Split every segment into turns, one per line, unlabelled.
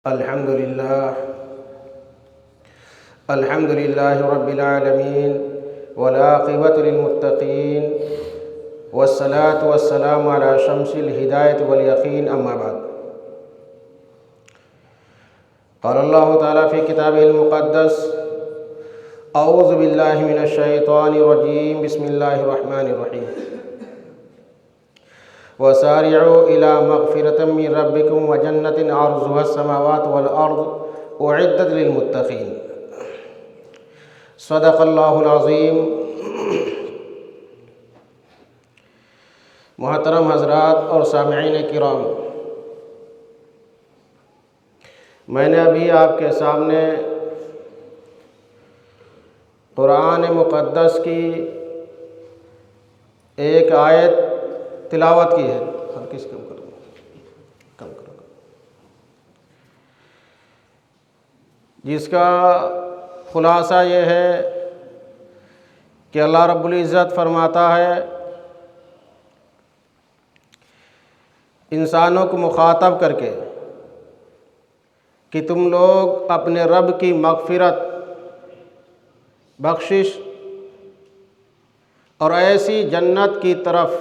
الحمد لله رب العالمين والعاقبة للمتقين والصلاة والسلام على شمس الهداية واليقين أما بعد. قال الله تعالى في كتابه المقدس: أعوذ بالله من الشيطان الرجيم بسم الله الرحمن الرحيم. وسارعوا إلى مغفرة من ربكم وجنة عرضها السماوات والأرض أعدت للمتقين. صدق اللہ العظیم. محترم حضرات اور سامعین کرام، میں نے ابھی آپ کے سامنے قرآن مقدس کی ایک آیت تلاوت کی ہے. کس کم کرو جس کا خلاصہ یہ ہے کہ اللہ رب العزت فرماتا ہے، انسانوں کو مخاطب کر کے، کہ تم لوگ اپنے رب کی مغفرت، بخشش اور ایسی جنت کی طرف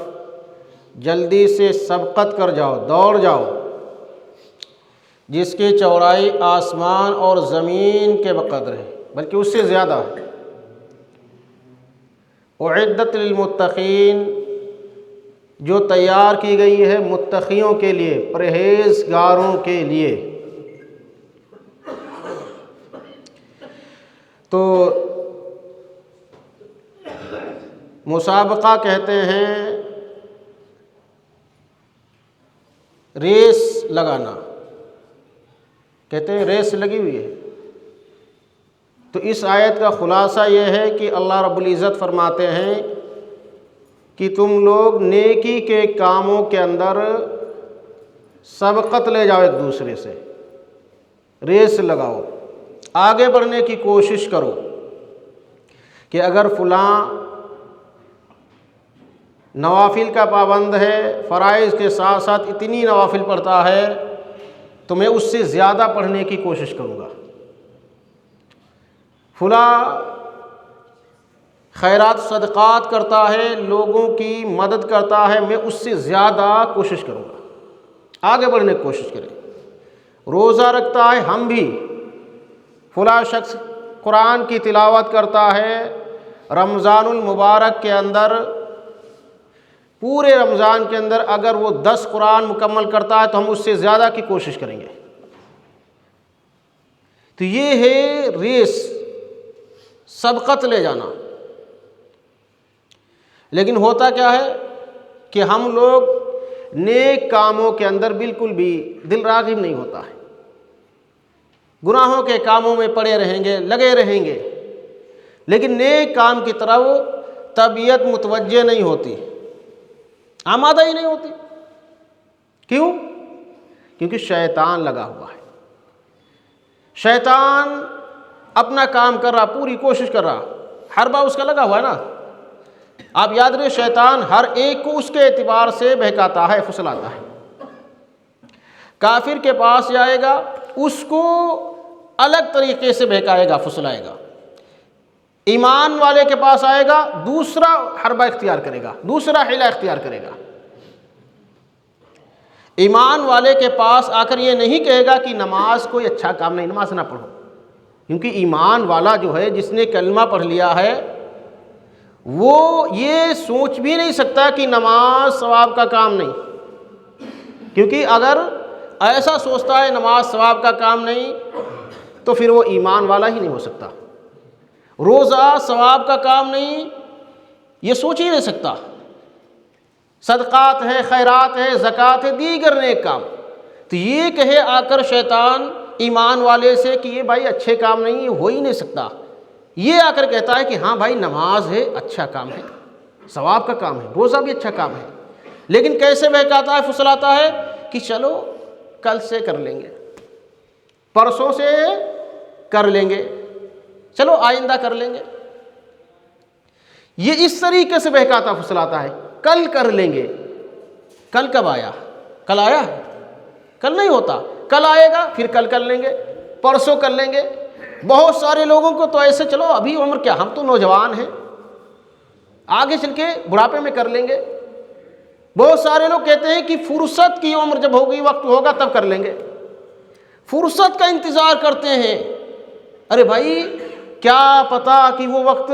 جلدی سے سبقت کر جاؤ، دوڑ جاؤ، جس کی چوڑائی آسمان اور زمین کے بقدر ہے، بلکہ اس سے زیادہ ہے. اعدت للمتقین، جو تیار کی گئی ہے متقیوں کے لیے، پرہیزگاروں کے لیے. تو مسابقہ کہتے ہیں ریس لگانا، کہتے ہیں ریس لگی ہوئی ہے. تو اس آیت کا خلاصہ یہ ہے کہ اللہ رب العزت فرماتے ہیں کہ تم لوگ نیکی کے کاموں کے اندر سبقت لے جاؤ، ایک دوسرے سے ریس لگاؤ، آگے بڑھنے کی کوشش کرو کہ اگر فلاں نوافل کا پابند ہے، فرائض کے ساتھ ساتھ اتنی نوافل پڑھتا ہے، تو میں اس سے زیادہ پڑھنے کی کوشش کروں گا. فلاں خیرات صدقات کرتا ہے، لوگوں کی مدد کرتا ہے، میں اس سے زیادہ کوشش کروں گا. آگے بڑھنے کی کوشش کریں. روزہ رکھتا ہے، ہم بھی. فلاں شخص قرآن کی تلاوت کرتا ہے، رمضان المبارک کے اندر، پورے رمضان کے اندر اگر وہ 10 قرآن مکمل کرتا ہے تو ہم اس سے زیادہ کی کوشش کریں گے. تو یہ ہے ریس، سبقت لے جانا. لیکن ہوتا کیا ہے کہ ہم لوگ نیک کاموں کے اندر بالکل بھی دل راغب نہیں ہوتا ہے. گناہوں کے کاموں میں پڑے رہیں گے، لگے رہیں گے، لیکن نیک کام کی طرف طبیعت متوجہ نہیں ہوتی، آمادہ ہی نہیں ہوتی. کیوں؟ کیونکہ شیطان لگا ہوا ہے. شیطان اپنا کام کر رہا، پوری کوشش کر رہا، ہر بار اس کا لگا ہوا ہے نا. آپ یاد رکھیں، شیطان ہر ایک کو اس کے اعتبار سے بہکاتا ہے، پھسلاتا ہے. کافر کے پاس جائے گا، اس کو الگ طریقے سے بہکائے گا، پھسلائے گا. ایمان والے کے پاس آئے گا، دوسرا حربہ اختیار کرے گا، دوسرا حیلہ اختیار کرے گا. ایمان والے کے پاس آ کر یہ نہیں کہے گا کہ نماز کوئی اچھا کام نہیں، نماز نہ پڑھو. کیونکہ ایمان والا جو ہے، جس نے کلمہ پڑھ لیا ہے، وہ یہ سوچ بھی نہیں سکتا کہ نماز ثواب کا کام نہیں. کیونکہ اگر ایسا سوچتا ہے نماز ثواب کا کام نہیں، تو پھر وہ ایمان والا ہی نہیں ہو سکتا. روزہ ثواب کا کام نہیں، یہ سوچ ہی نہیں سکتا. صدقات ہے، خیرات ہے، زکوٰۃ ہے، دیگر نیک کام. تو یہ کہے آ کر شیطان ایمان والے سے کہ یہ بھائی اچھے کام نہیں، یہ ہو ہی نہیں سکتا. یہ آ کر کہتا ہے کہ ہاں بھائی نماز ہے، اچھا کام ہے، ثواب کا کام ہے، روزہ بھی اچھا کام ہے. لیکن کیسے بہکاتا ہے، پھسلاتا ہے کہ چلو کل سے کر لیں گے، پرسوں سے کر لیں گے، چلو آئندہ کر لیں گے. یہ اس طریقے سے بہکاتا پھسلاتا ہے. کل کر لیں گے. کل کب آیا؟ کل آیا؟ کل نہیں ہوتا. کل آئے گا، پھر کل کر لیں گے، پرسوں کر لیں گے۔ بہت سارے لوگوں کو تو ایسے چلو ابھی عمر کیا، ہم تو نوجوان ہیں، آگے چل کے بڑھاپے میں کر لیں گے۔ بہت سارے لوگ کہتے ہیں کہ فرصت کی عمر جب ہوگی، وقت ہوگا تب کر لیں گے، فرصت کا انتظار کرتے ہیں۔ ارے بھائی کیا پتا کہ وہ وقت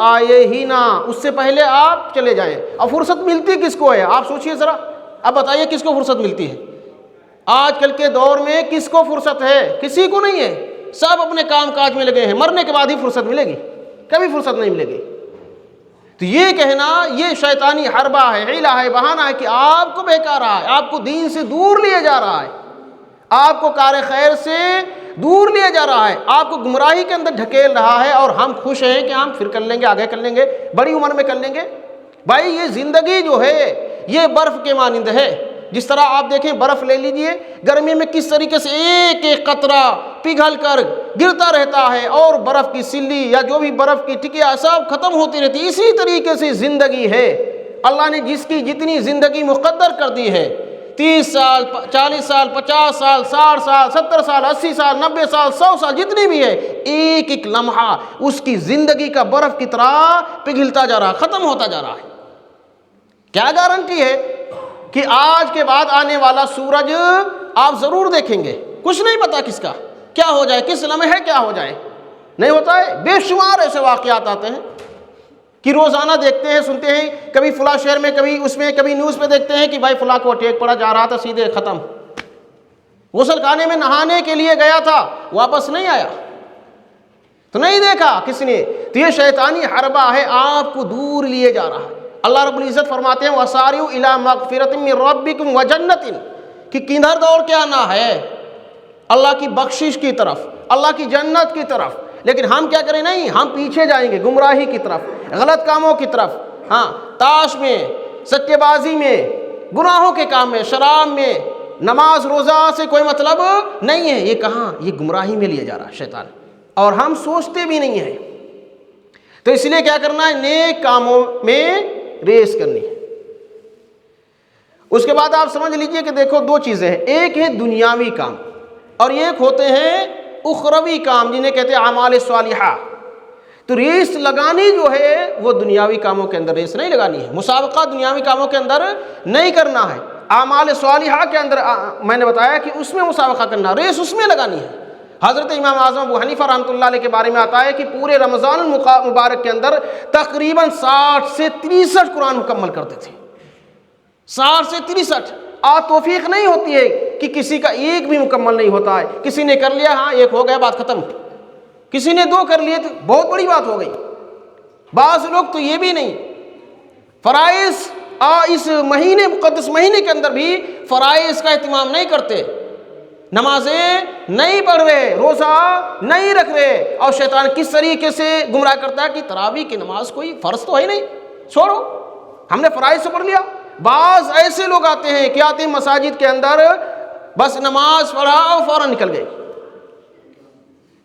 آئے ہی نہ، اس سے پہلے آپ چلے جائیں۔ اب فرصت ملتی کس کو ہے، آپ سوچئے ذرا، اب بتائیے کس کو فرصت ملتی ہے؟ آج کل کے دور میں کس کو فرصت ہے؟ کسی کو نہیں ہے، سب اپنے کام کاج میں لگے ہیں، مرنے کے بعد ہی فرصت ملے گی، کبھی فرصت نہیں ملے گی۔ تو یہ کہنا یہ شیطانی حربہ ہے، حیلہ ہے، بہانہ ہے کہ آپ کو بہکا رہا ہے، آپ کو دین سے دور لے جا رہا ہے، آپ کو کار خیر سے دور لیا جا رہا ہے، آپ کو گمراہی کے اندر ڈھکیل رہا ہے، اور ہم خوش ہیں کہ ہم پھر کر لیں گے، آگے کر لیں گے، بڑی عمر میں کر لیں گے۔ بھائی یہ زندگی جو ہے یہ برف کے مانند ہے۔ جس طرح آپ دیکھیں برف لے لیجئے، گرمی میں کس طریقے سے ایک ایک قطرہ پگھل کر گرتا رہتا ہے، اور برف کی سلی یا جو بھی برف کی ٹکیا سب ختم ہوتی رہتی ہے۔ اسی طریقے سے زندگی ہے، اللہ نے جس کی جتنی زندگی مقدر کر دی ہے، 30 سال 40 سال 50 سال 60 سال 70 سال 80 سال 90 سال 100 سال جتنی بھی ہے، ایک ایک لمحہ اس کی زندگی کا برف کی طرح پگھلتا جا رہا، ختم ہوتا جا رہا ہے۔ کیا گارنٹی ہے کہ آج کے بعد آنے والا سورج آپ ضرور دیکھیں گے؟ کچھ نہیں پتا کس کا کیا ہو جائے، کس لمحے کیا ہو جائے، نہیں ہوتا ہے۔ بے شمار ایسے واقعات آتے ہیں کہ روزانہ دیکھتے ہیں، سنتے ہیں، کبھی فلاں شہر میں، کبھی اس میں، کبھی نیوز پہ دیکھتے ہیں کہ بھائی فلاں کو اٹیک پڑا، جا رہا تھا سیدھے ختم، غسل خانے میں نہانے کے لیے گیا تھا، واپس نہیں آیا، تو نہیں دیکھا کس نے۔ تو یہ شیطانی حربہ ہے، آپ کو دور لیے جا رہا ہے۔ اللہ رب العزت فرماتے ہیں وَسَارِعُوا إِلَىٰ مَغْفِرَةٍ مِّن رَبِّكُمْ وَجَنَّةٍ، کہ کدھر دوڑ کے آنا ہے؟ اللہ کی بخشش کی طرف، اللہ کی جنت کی طرف۔ لیکن ہم کیا کریں؟ نہیں، ہم پیچھے جائیں گے گمراہی کی طرف، غلط کاموں کی طرف، ہاں، تاش میں، سٹے بازی میں، گناہوں کے کام میں، شراب میں، نماز روزہ سے کوئی مطلب نہیں ہے۔ یہ کہاں؟ یہ گمراہی میں لیا جا رہا ہے شیطان، اور ہم سوچتے بھی نہیں ہیں۔ تو اس لیے کیا کرنا ہے؟ نیک کاموں میں ریس کرنی ہے۔ اس کے بعد آپ سمجھ لیجئے کہ دیکھو دو چیزیں ہیں، ایک ہے دنیاوی کام، اور ایک ہوتے ہیں اخروی کام، جنہیں کہتے ہیں اعمال صالحہ۔ تو ریس لگانی جو ہے وہ دنیاوی کاموں کے اندر ریس نہیں لگانی ہے، مسابقہ دنیاوی کاموں کے اندر نہیں کرنا ہے۔ اعمال صالحہ کے اندر میں نے بتایا کہ اس میں مسابقہ کرنا، ریس اس میں لگانی ہے۔ حضرت امام اعظم ابو حنیفہ رحمۃ اللہ علیہ کے بارے میں آتا ہے کہ پورے رمضان المبارک کے اندر تقریباً 60 سے 63 قرآن مکمل کرتے تھے، 60 سے 63۔ آج توفیق نہیں ہوتی ہے کہ کسی کا ایک بھی مکمل نہیں ہوتا ہے، کسی نے کر لیا، ہاں ایک ہو گیا، بات ختم، کسی نے 2 کر لیے تو بہت بڑی بات ہو گئی۔ بعض لوگ تو یہ بھی نہیں، فرائض اس مہینے، مقدس مہینے کے اندر بھی فرائض کا اہتمام نہیں کرتے، نمازیں نہیں پڑھ رہے، روزہ نہیں رکھ رہے، اور شیطان کس طریقے سے گمراہ کرتا ہے کہ تراویح کی نماز کوئی فرض تو ہے نہیں، چھوڑو، ہم نے فرائض سے پڑھ لیا۔ بعض ایسے لوگ آتے ہیں کہ آتے ہیں مساجد کے اندر، بس نماز پڑھا اور فوراً نکل گئے۔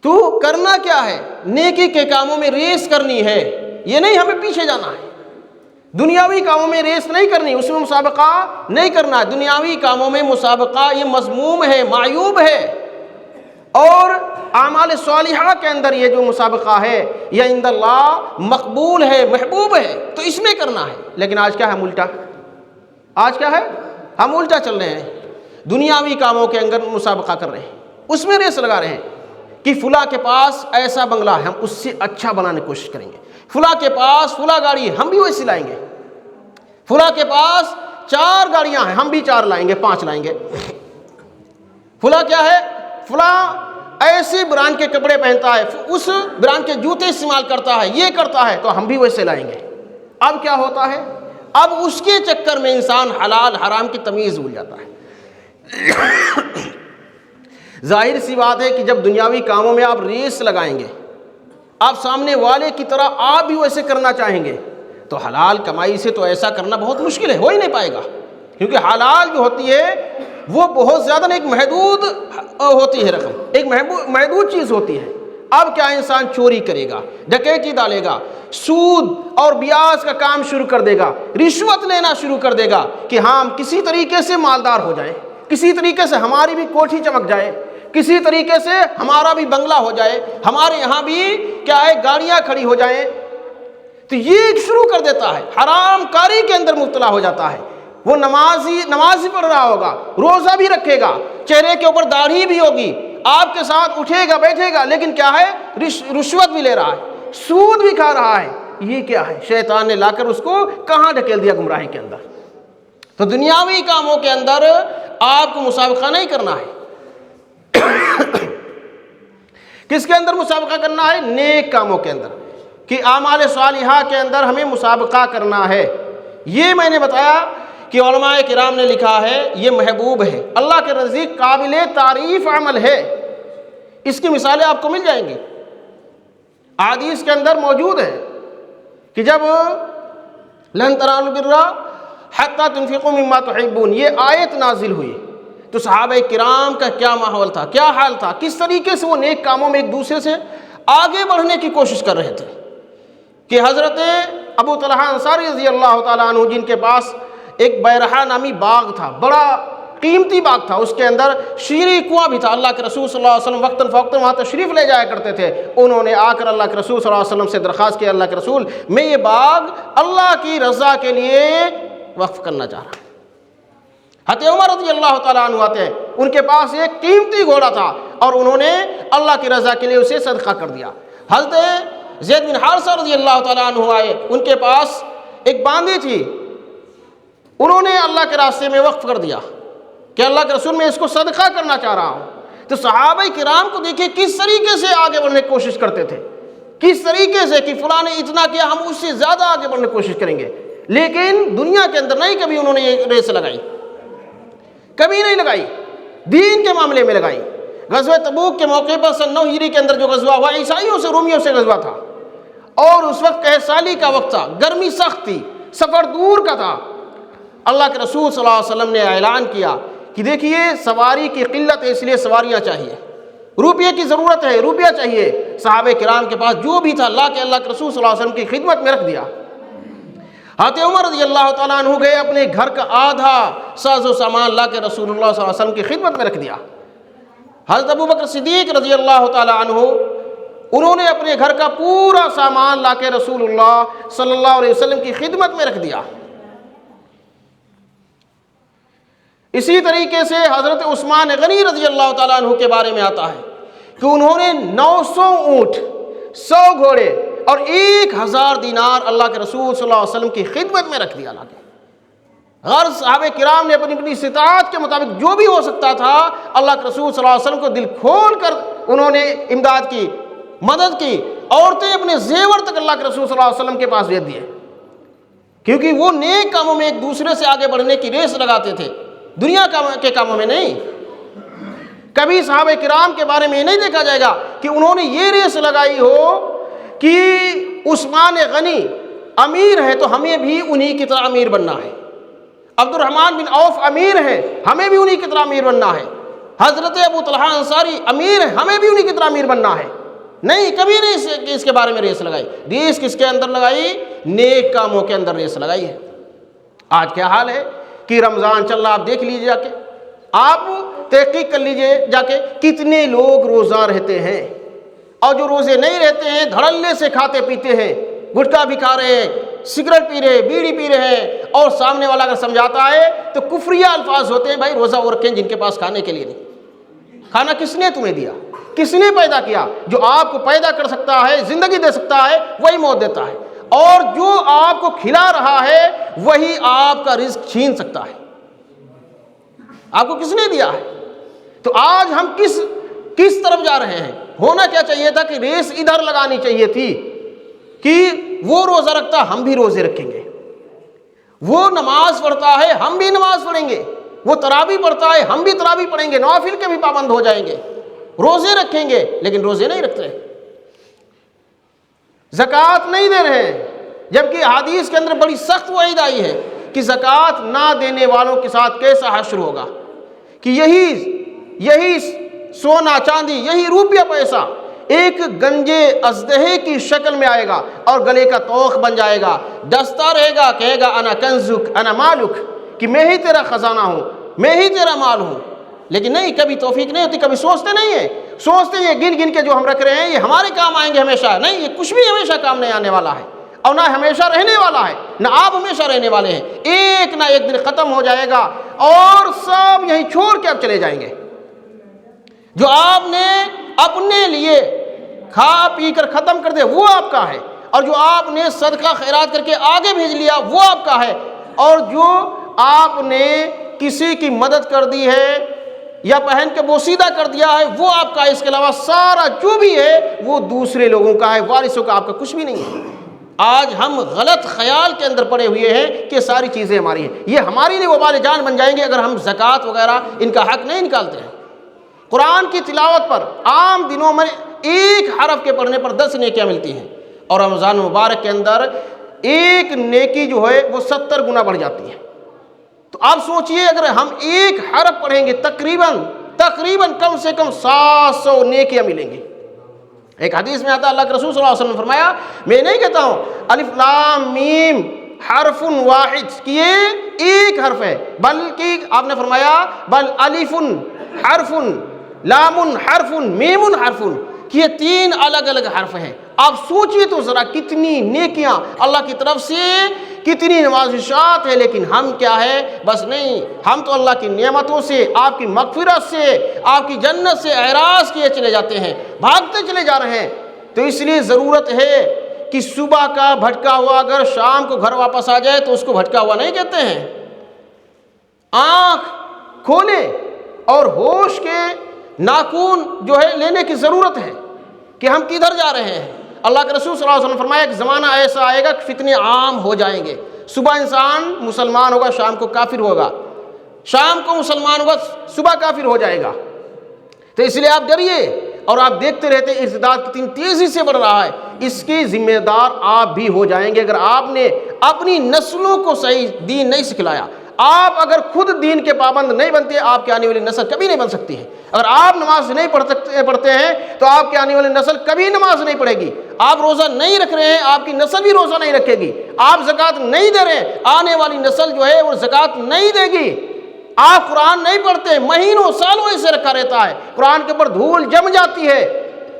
تو کرنا کیا ہے؟ نیکی کے کاموں میں ریس کرنی ہے، یہ نہیں ہمیں پیچھے جانا ہے۔ دنیاوی کاموں میں ریس نہیں کرنی، اس میں مسابقہ نہیں کرنا۔ دنیاوی کاموں میں مسابقہ یہ مذموم ہے، معیوب ہے، اور اعمال صالحہ کے اندر یہ جو مسابقہ ہے یہ عند اللہ مقبول ہے، محبوب ہے، تو اس میں کرنا ہے۔ لیکن آج کیا ہے؟ ہم الٹا، آج کیا ہے؟ ہم الٹا چل رہے ہیں، دنیاوی کاموں کے اندر مسابقہ کر رہے ہیں، اس میں ریس لگا رہے ہیں کہ فلاں کے پاس ایسا بنگلہ ہے، ہم اس سے اچھا بنانے کی کوشش کریں گے، فلاں کے پاس فلاں گاڑی ہے، ہم بھی ویسی لائیں گے، فلاں کے پاس 4 گاڑیاں ہیں، ہم بھی 4 لائیں گے، 5 لائیں گے، فلاں کیا ہے؟ فلاں ایسے برانڈ کے کپڑے پہنتا ہے، اس برانڈ کے جوتے استعمال کرتا ہے، یہ کرتا ہے، تو ہم بھی ویسے لائیں گے۔ اب کیا ہوتا ہے؟ اب اس کے چکر میں انسان حلال حرام کی تمیز بھول جاتا ہے۔ ظاہر سی بات ہے کہ جب دنیاوی کاموں میں آپ ریس لگائیں گے، آپ سامنے والے کی طرح آپ بھی ویسے کرنا چاہیں گے، تو حلال کمائی سے تو ایسا کرنا بہت مشکل ہے، ہو ہی نہیں پائے گا، کیونکہ حلال جو ہوتی ہے وہ بہت زیادہ ایک محدود ہوتی ہے رقم، ایک محدود چیز ہوتی ہے۔ اب کیا انسان چوری کرے گا، ڈکیتی ڈالے گا، سود اور بیاج کا کام شروع کر دے گا، رشوت لینا شروع کر دے گا کہ ہم کسی طریقے سے مالدار ہو جائیں، کسی طریقے سے ہماری بھی کوٹھی چمک جائے، کسی طریقے سے ہمارا بھی بنگلہ ہو جائے، ہمارے یہاں بھی کیا ہے گاڑیاں کھڑی ہو جائیں، تو یہ شروع کر دیتا ہے، حرام کاری کے اندر مبتلا ہو جاتا ہے۔ وہ نماز ہی پڑھ رہا ہوگا، روزہ بھی رکھے گا، چہرے کے اوپر داڑھی بھی ہوگی، آپ کے ساتھ اٹھے گا بیٹھے گا، لیکن کیا ہے رشوت بھی لے رہا ہے، سود بھی کھا رہا ہے۔ یہ کیا ہے؟ شیطان نے لا کر اس کو کہاں ڈھکیل دیا؟ گمراہی کے اندر۔ تو دنیاوی کاموں کے اندر آپ کو مسابقہ نہیں کرنا ہے۔ کس کے اندر مسابقہ کرنا ہے؟ نیک کاموں کے اندر، کہ اعمال صالحہ کے اندر ہمیں مسابقہ کرنا ہے۔ یہ میں نے بتایا کہ علماء کرام نے لکھا ہے یہ محبوب ہے، اللہ کے نزدیک قابل تعریف عمل ہے۔ اس کی مثالیں آپ کو مل جائیں گی، احادیث کے اندر موجود ہے کہ جب لن تنالوا البر حتی تنفقوا مما تحبون یہ آیت نازل ہوئی تو صحابہ کرام کا کیا ماحول تھا، کیا حال تھا، کس طریقے سے وہ نیک کاموں میں ایک دوسرے سے آگے بڑھنے کی کوشش کر رہے تھے، کہ حضرت ابو طلحہ انصاری رضی اللہ تعالیٰ عنہ جن کے پاس ایک بیرحا نامی باغ تھا، بڑا قیمتی باغ تھا، اس کے اندر شیریں کنواں بھی تھا، اللہ کے رسول صلی اللہ علیہ وسلم وقتاً فوقتاً وہاں تشریف لے جایا کرتے تھے۔ انہوں نے آ کر اللہ کے رسول صلی اللہ علیہ وسلم سے درخواست کی، اللہ کے رسول میں یہ باغ اللہ کی رضا کے لیے وقف کرنا چاہ رہا ہوں۔ حضرت عمر رضی اللہ تعالیٰ عنہ آتے ہیں، ان کے پاس ایک قیمتی گھوڑا تھا اور انہوں نے اللہ کی رضا کے لیے اسے صدقہ کر دیا۔ حضرت زید بن حارثہ رضی اللہ تعالیٰ عنہ آئے، ان کے پاس ایک باندی تھی، انہوں نے اللہ کے راستے میں وقف کر دیا کہ اللہ کے رسول میں اس کو صدقہ کرنا چاہ رہا ہوں۔ تو صحابہ کرام کو دیکھیں کس طریقے سے آگے بڑھنے کی کوشش کرتے تھے، کس طریقے سے کہ فلاں نے اتنا کیا ہم اس سے زیادہ آگے بڑھنے کی کوشش کریں گے، لیکن دنیا کے اندر نہیں کبھی انہوں نے یہ ریس لگائی، کبھی نہیں لگائی، دین کے معاملے میں لگائی۔ غزوہ تبوک کے موقع پر سن 9 ہجری کے اندر جو غزوہ ہوا عیسائیوں سے رومیوں سے غزوہ تھا، اور اس وقت قحط سالی کا وقت تھا، گرمی سخت تھی، سفر دور کا تھا۔ اللہ کے رسول صلی اللہ علیہ وسلم نے اعلان کیا کہ دیکھیے سواری کی قلت ہے، اس لیے سواریاں چاہیے، روپیے کی ضرورت ہے، روپیہ چاہیے۔ صحابہ کرام کے پاس جو بھی تھا اللہ کے رسول صلی اللہ علیہ وسلم کی خدمت میں رکھ دیا۔ حضرت عمر رضی اللہ تعالیٰ عنہ گئے، اپنے گھر کا آدھا ساز و سامان اللہ کے رسول اللہ صلی اللہ علیہ وسلم کی خدمت میں رکھ دیا۔ حضرت ابوبکر صدیق رضی اللہ تعالیٰ عنہ انہوں نے اپنے گھر کا پورا سامان اللہ کے رسول اللہ صلی اللہ علیہ وسلم کی خدمت میں رکھ دیا۔ اسی طریقے سے حضرت عثمان غنی رضی اللہ تعالیٰ عنہ کے بارے میں آتا ہے کہ انہوں نے 900 اونٹ، 100 گھوڑے اور 1000 دینار اللہ کے رسول صلی اللہ علیہ وسلم کی خدمت میں رکھ دیا۔ غرض صحابہ کرام نے اپنی استطاعت کے مطابق جو بھی ہو سکتا تھا اللہ کے رسول صلی اللہ علیہ وسلم کو دل کھول کر انہوں نے امداد کی، مدد کی۔ عورتیں اپنے زیور تک اللہ کے رسول صلی اللہ علیہ وسلم کے پاس بھیج دیے، کیونکہ وہ نیک کاموں میں ایک دوسرے سے آگے بڑھنے کی ریس لگاتے تھے، دنیا کے کاموں میں نہیں۔ کبھی صحابہ کرام کے بارے میں یہ نہیں دیکھا جائے گا کہ انہوں نے یہ ریس لگائی ہو کہ عثمان غنی امیر ہے تو ہمیں بھی انہی کی طرح امیر بننا ہے، عبد الرحمن بن عوف امیر ہے ہمیں بھی انہی کی طرح امیر بننا ہے، حضرت ابو طلحہ انصاری امیر ہے ہمیں بھی انہی کی طرح امیر بننا ہے۔ نہیں، کبھی نہیں اس کے بارے میں ریس لگائی۔ ریس کس کے اندر لگائی؟ نیک کاموں کے اندر ریس لگائی ہے۔ آج کیا حال ہے کہ رمضان چل رہا، آپ دیکھ لیجئے جا کے، آپ تحقیق کر لیجئے جا کے، کتنے لوگ روزہ رہتے ہیں، اور جو روزے نہیں رہتے ہیں دھڑلے سے کھاتے پیتے ہیں، گٹکا بھی کھا رہے ہیں، سگریٹ پی رہے ہیں، بیڑی پی رہے ہیں، اور سامنے والا اگر سمجھاتا ہے تو کفریہ الفاظ ہوتے ہیں، بھائی روزہ وہ رکھیں جن کے پاس کھانے کے لیے نہیں۔ کھانا کس نے تمہیں دیا؟ کس نے پیدا کیا؟ جو آپ کو پیدا کر سکتا ہے، زندگی دے سکتا ہے، وہی موت دیتا ہے، اور جو آپ کو کھلا رہا ہے وہی آپ کا رزق چھین سکتا ہے۔ آپ کو کس نے دیا ہے؟ تو آج ہم کس طرف جا رہے ہیں؟ ہونا کیا چاہیے تھا کہ ریس ادھر لگانی چاہیے تھی کہ وہ روزہ رکھتا ہم بھی روزے رکھیں گے، وہ نماز پڑھتا ہے ہم بھی نماز پڑھیں گے، وہ تراویح پڑھتا ہے ہم بھی تراویح پڑھیں گے، نوافل کے بھی پابند ہو جائیں گے، روزے رکھیں گے، لیکن روزے نہیں رکھتے، زکوٰۃ نہیں دے رہے ہیں، جبکہ حدیث کے اندر بڑی سخت وعید آئی ہے کہ زکوٰۃ نہ دینے والوں کے ساتھ کیسا حشر ہوگا، کہ یہی سونا چاندی، یہی روپیہ پیسہ ایک گنجے اژدہے کی شکل میں آئے گا اور گلے کا توق بن جائے گا، ڈستا رہے گا، کہے گا انا کنزک انا مالک، کہ میں ہی تیرا خزانہ ہوں، میں ہی تیرا مال ہوں. لیکن نہیں، کبھی توفیق نہیں ہوتی، کبھی سوچتے نہیں ہیں، سوچتے ہیں یہ گن گن کے جو ہم رکھ رہے ہیں یہ ہمارے کام آئیں گے ہمیشہ. نہیں، یہ کچھ بھی ہمیشہ کام نہیں آنے والا ہے، اور نہ ہمیشہ رہنے والا ہے، نہ آپ ہمیشہ رہنے والے ہیں. ایک نہ ایک دن ختم ہو جائے گا اور سب یہیں چھوڑ کے اب چلے جائیں گے. جو آپ نے اپنے لیے کھا پی کر ختم کر دے وہ آپ کا ہے، اور جو آپ نے صدقہ خیرات کر کے آگے بھیج لیا وہ آپ کا ہے، اور جو آپ نے کسی کی مدد کر دی ہے یا پہن کے بوسیدہ کر دیا ہے وہ آپ کا ہے. اس کے علاوہ سارا جو بھی ہے وہ دوسرے لوگوں کا ہے، وارثوں کا، آپ کا کچھ بھی نہیں ہے. آج ہم غلط خیال کے اندر پڑے ہوئے ہیں کہ ساری چیزیں ہماری ہیں، یہ ہماری لیے وبال جان بن جائیں گے اگر ہم زکوٰۃ وغیرہ ان کا حق نہیں نکالتے ہیں. قرآن کی تلاوت پر عام دنوں میں ایک حرف کے پڑھنے پر 10 نیکیاں ملتی ہیں، اور رمضان مبارک کے اندر ایک نیکی جو ہے وہ 70 گنا بڑھ جاتی ہے. تو آپ سوچئے اگر ہم ایک حرف پڑھیں گے تقریباً کم سے کم 700 نیکیاں ملیں گی. ایک حدیث میں آتا ہے اللہ کے رسول صلی اللہ علیہ وسلم نے فرمایا، میں نہیں کہتا ہوں الف لام میم حرف واحد کہ یہ ایک حرف ہے، بلکہ آپ نے فرمایا بل الف حرف لام حرف میم حرف، کہ یہ 3 الگ الگ حرف ہیں. آپ سوچئے تو ذرا کتنی نیکیاں اللہ کی طرف سے، کتنی نوازشات ہے. لیکن ہم کیا ہے، بس نہیں، ہم تو اللہ کی نعمتوں سے، آپ کی مغفرت سے، آپ کی جنت سے اعراض کیے چلے جاتے ہیں، بھاگتے چلے جا رہے ہیں. تو اس لیے ضرورت ہے کہ صبح کا بھٹکا ہوا اگر شام کو گھر واپس آ جائے تو اس کو بھٹکا ہوا نہیں کہتے ہیں. آنکھ کھولے اور ہوش کے ناخن جو ہے لینے کی ضرورت ہے کہ ہم کدھر جا رہے ہیں. اللہ کے رسول صلی اللہ علیہ وسلم نے فرمایا ایک زمانہ ایسا آئے گا کہ فتنے عام ہو جائیں گے. صبح انسان مسلمان ہوگا، شام کو کافر ہوگا، شام کو مسلمان ہوگا، صبح کافر ہو جائے گا. تو اس لیے آپ ڈریے، اور آپ دیکھتے رہتے ارتداد کتنی تیزی سے بڑھ رہا ہے. اس کی ذمہ دار آپ بھی ہو جائیں گے اگر آپ نے اپنی نسلوں کو صحیح دین نہیں سکھلایا. آپ اگر خود دین کے پابند نہیں بنتے آپ کی آنے والی نسل کبھی نہیں بن سکتی ہے. اگر آپ نماز نہیں پڑھتے ہیں تو آپ کی آنے والی نسل کبھی نماز نہیں پڑھے گی. آپ روزہ نہیں رکھ رہے ہیں آپ کی نسل بھی روزہ نہیں رکھے گی. آپ زکوٰۃ نہیں دے رہے ہیں آنے والی نسل جو ہے وہ زکوٰۃ نہیں دے گی. آپ قرآن نہیں پڑھتے، مہینوں سالوں اسے رکھا رہتا ہے، قرآن کے اوپر دھول جم جاتی ہے.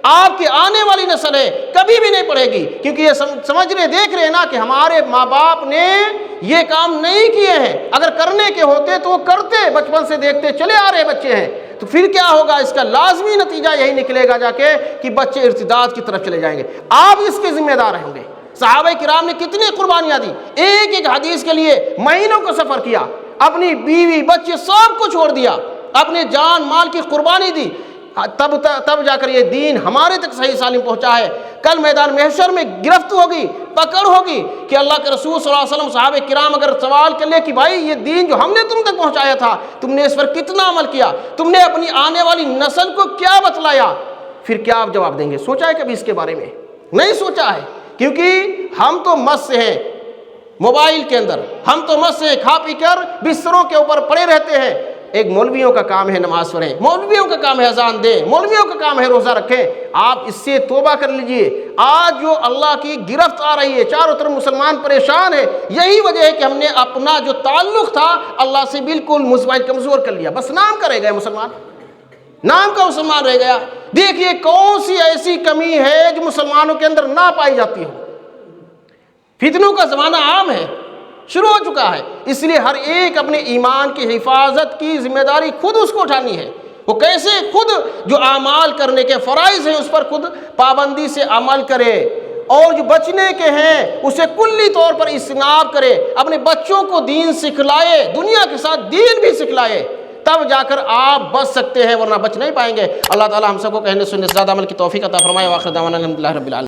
آپ کی آنے والی نسل ہے کبھی بھی نہیں پڑھے گی، کیونکہ یہ سمجھ رہے دیکھ رہے نا کہ ہمارے ماں باپ نے یہ کام نہیں کیے ہیں. اگر کرنے کے ہوتے تو وہ کرتے، بچپن سے دیکھتے چلے آ رہے بچے ہیں. تو پھر کیا ہوگا؟ اس کا لازمی نتیجہ یہی نکلے گا جا کے کہ بچے ارتداد کی طرف چلے جائیں گے. آپ اس کے ذمہ دار ہوں گے. صحابہ کرام نے کتنی قربانیاں دی، ایک ایک حدیث کے لیے مہینوں کا سفر کیا، اپنی بیوی بچے سب کو چھوڑ دیا، اپنے جان مال کی قربانی دی، تب جا کر یہ دین ہمارے تک صحیح سالم پہنچا ہے. کل میدان محشر میں گرفت ہوگی، پکڑ ہوگی کہ اللہ کے رسول صلی اللہ علیہ وسلم صحابہ کرام اگر سوال کر لے کہ بھائی یہ دین جو ہم نے تم تک پہنچایا تھا تم نے اس پر کتنا عمل کیا، تم نے اپنی آنے والی نسل کو کیا بتلایا، پھر کیا آپ جواب دیں گے؟ سوچا ہے کبھی اس کے بارے میں؟ نہیں سوچا ہے، کیونکہ ہم تو مست ہیں موبائل کے اندر، ہم تو مست ہیں کھا پی کر بستروں کے اوپر پڑے رہتے ہیں. ایک مولویوں کا کام ہے نماز پڑھیں، مولویوں کا کام ہے اذان دیں، مولویوں کا کام ہے روزہ رکھیں. آپ اس سے توبہ کر لیجئے. آج جو اللہ کی گرفت آ رہی ہے، چاروں طرف مسلمان پریشان ہے، یہی وجہ ہے کہ ہم نے اپنا جو تعلق تھا اللہ سے بالکل مطمئن کمزور کر لیا. بس نام کا رہ گئے مسلمان، نام کا مسلمان رہ گیا. دیکھیے کون سی ایسی کمی ہے جو مسلمانوں کے اندر نہ پائی جاتی ہو. فتنوں کا زمانہ عام ہے، شروع ہو چکا ہے. اس لیے ہر ایک اپنے ایمان کی حفاظت کی ذمہ داری خود اس کو اٹھانی ہے. وہ کیسے؟ خود جو اعمال کرنے کے فرائض ہیں اس پر خود پابندی سے عمل کرے، اور جو بچنے کے ہیں اسے کلی طور پر اجتناب کرے. اپنے بچوں کو دین سکھلائے، دنیا کے ساتھ دین بھی سکھلائے، تب جا کر آپ بچ سکتے ہیں، ورنہ بچ نہیں پائیں گے. اللہ تعالی ہم سب کو کہنے سننے سے زیادہ عمل کی توفیق عطا فرمائے. وآخر دعوانا الحمدللہ رب العالمین.